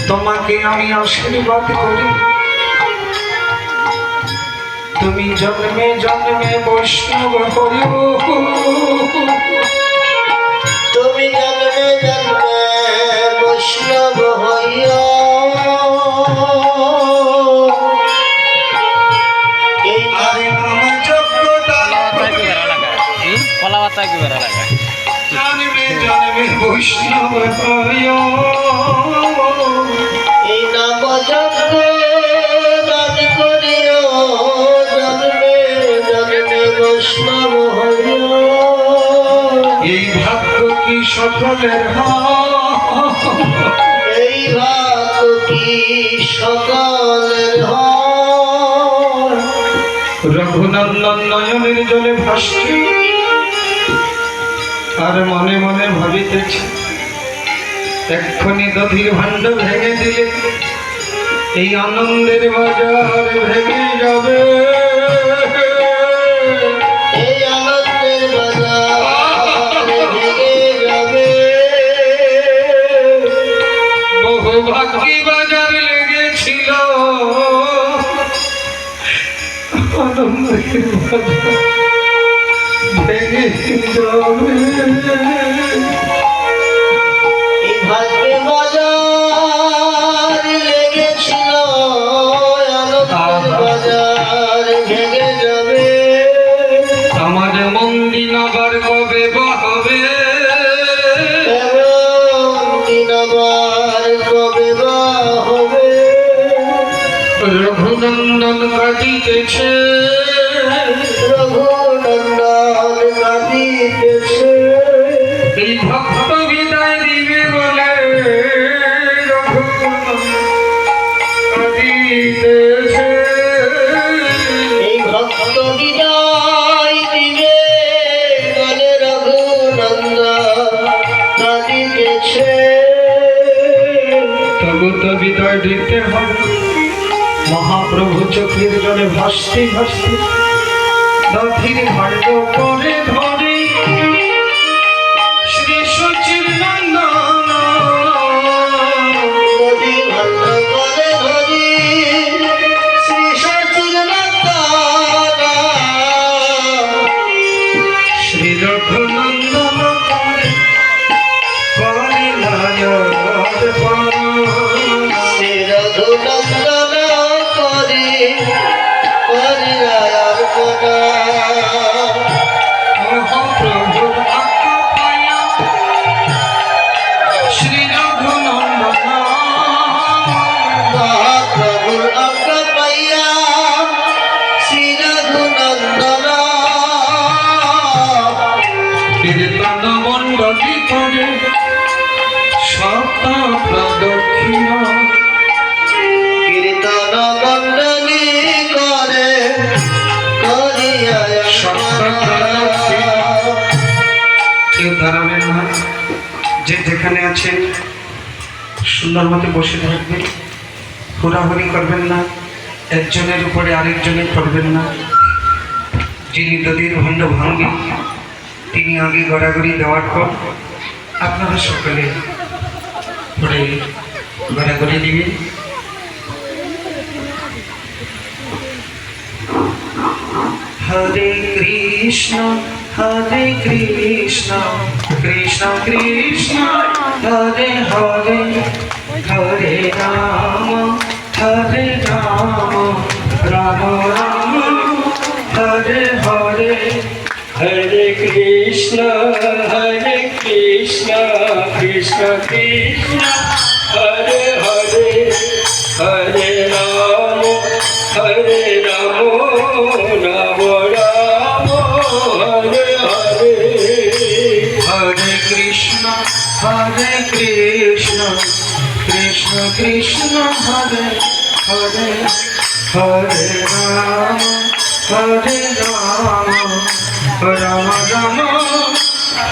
তোমাকে আমি আশীর্বাদ করি, তুমি জন্মে জন্মে বৈষ্ণব হইও, তুমি জন্মে জন্মে বৈষ্ণব হইও। এই নাম যোগ্যতা জন্মে জন্মে বৈষ্ণব হইও, এই নাম যজ্ঞ দান করিও, জন্মে জন্মে বৈষ্ণব হইও। এই ভাগ্য কি সকলের হয়, এই ভাগ্য কি সকলের হয়। রঘুনন্দন নয়নের জলে ভাসছে আর মনে মনে ভাবিতেছে এক্ষুনি দধির ভাণ্ড ভেঙে দিলে এই আনন্দের বাজার ভেঙে যাবে, এই আনন্দের বাজার ভেঙে যাবে। বহু ভাগ্যি বাজার লেগেছিল, আনন্দের বাজার ভেঙে যাবে। এই ভাগ্যে বাজার লেগেছিল, আনন্দের বাজার ভেঙে যাবে। আমার মন্দির আবার কবে বা হবে, এমন দিন আবার কবে বা হবে। রঘুনন্দন কাটিতেছে, রঘুনন্দন কাঁদিতেছে। এই ভক্ত বিদায় দিবে বলে রঘুনন্দন কাটিতেছে। এই ভক্ত বিদায় দিবে বলে রঘুনন্দন কাঁদিতেছে। তবু তো বিদায় দিতে হবে, মহাপ্রভু চোখের জলে ভাসতে ভাসতে দধির ভাণ্ড করে ধরে শ্রী সচিদানন্দ নদী ভাণ্ড করে ধরি শ্রী সচিদানন্দ। শ্রী রঘুনন্দন করে শ্রী রঘুনন্দন করি হরিরায়ার কোনা। মহাপ্রভুর আজ্ঞা পাইয়া শ্রী রঘুনন্দন মহাপ্রভুর আজ্ঞা পাইয়া শ্রী রঘুনন্দন কীর্তন মণ্ডলী করে সপ্তাহ প্রদক্ষিণা, কীর্তন মণ্ডলী করে করিয়ায় কেউ দাঁড়াবেন না, যে যেখানে আছেন সুন্দর মতো বসে থাকবেন, হুড়াহুড়ি করবেন না, একজনের উপরে আরেকজনে করবেন না। যিনি দধির ভাণ্ড ভাঙবেন তিনি আগে গড়াগড়ি দেওয়ার পর আপনারা সকলে পরে গড়াগড়ি দিবেন। হরে কৃষ্ণ কৃষ্ণ কৃষ্ণ হরে হরে, হরে Ram Ram Ram Hare Hare. Hare Krishna, Krishna Krishna, Hare Hare, Hare Rama, Rama Rama, Hare Hare. হরে কৃষ্ণ কৃষ্ণ কৃষ্ণ হরে হরে, হরে Ram Ram Ram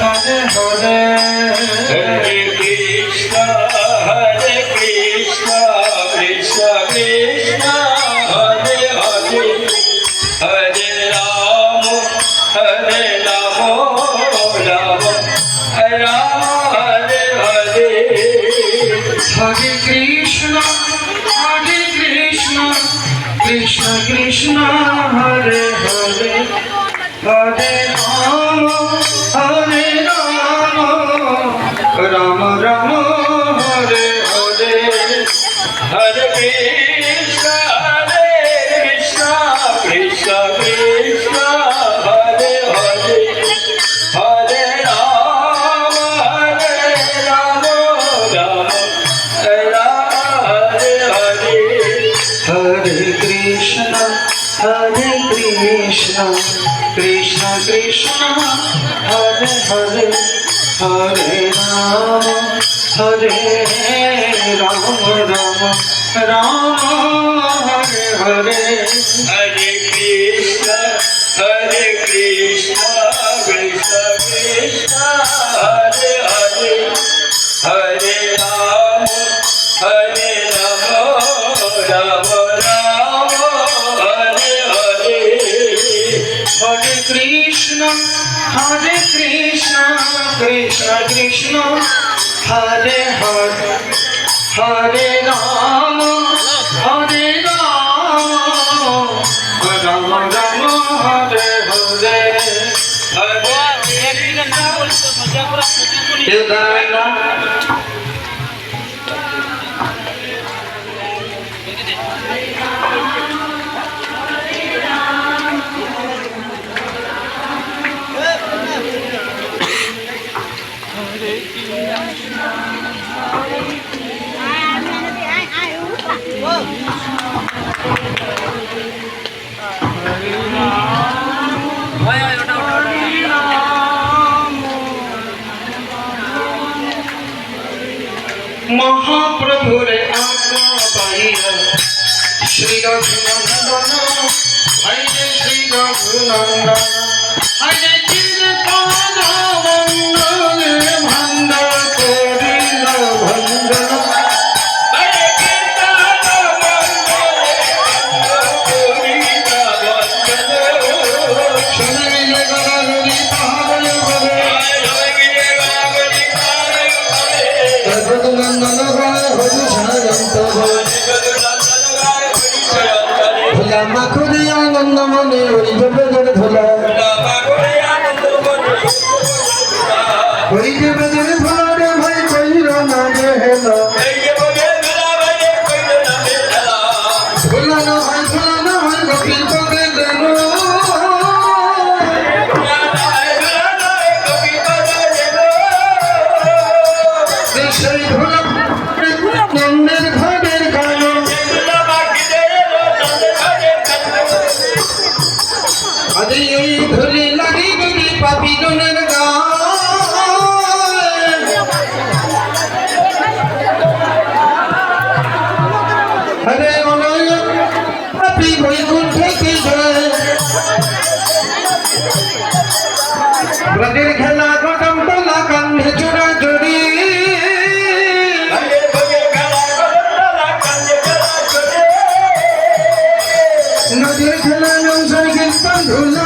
Hare Hare. Hare Krishna, Krishna Krishna, Hare Hare, Hare Rama, Rama Rama, Hare Hare. হরে কৃষ্ণ হরে হরে হরে রাম হরে Ram Ram Ram Hare Hare Hare Krishna, Krishna Krishna, Hare Hare, Hare Rama, Rama Hare Hare. Hare Krishna, Krishna Krishna, Hare Hare, Hare Rama, Rama Hare Hare. Hare Krishna, Krishna Krishna, Hare Hare, Hare Rama, Rama Hare Hare. Hare Krishna, Krishna Krishna, Hare Hare, Hare Rama, Rama Hare Hare. কেউ দাঁড়ায় না? মহাপ্রভুরে আজ্ঞা পাইয়া শ্রী রঘুনন্দন ভাইরে শ্রী রঘুনন্দন হাইরে কীর্তন মঙ্গলে ভঙ্গ করিল ভঞ্জন Hare Krishna, শুনিলে গদাধরী পাহাড় ভরে রঘুনন্দন গণে হরি সায়ন্ত ভোলা মাখুরি আনন্দ মনে হরি জবে জরে ধোলা হরি জবে জরে ধোলা রে ভাই কইর না রে হেলা ভোলা না হয় গোপীর পদে দেন সেই ধোলা নন্দের ঘরের গান আদি এই ধুলি লাগি গলি পাপি জনের গান হরে অনয় পাপি বৈকুণ্ঠে কি যায় ব্রজের খেলা গটম তলা কান্ধে চোরা চড়ি নদীর খেলা জংশন কীর্তন ধুলা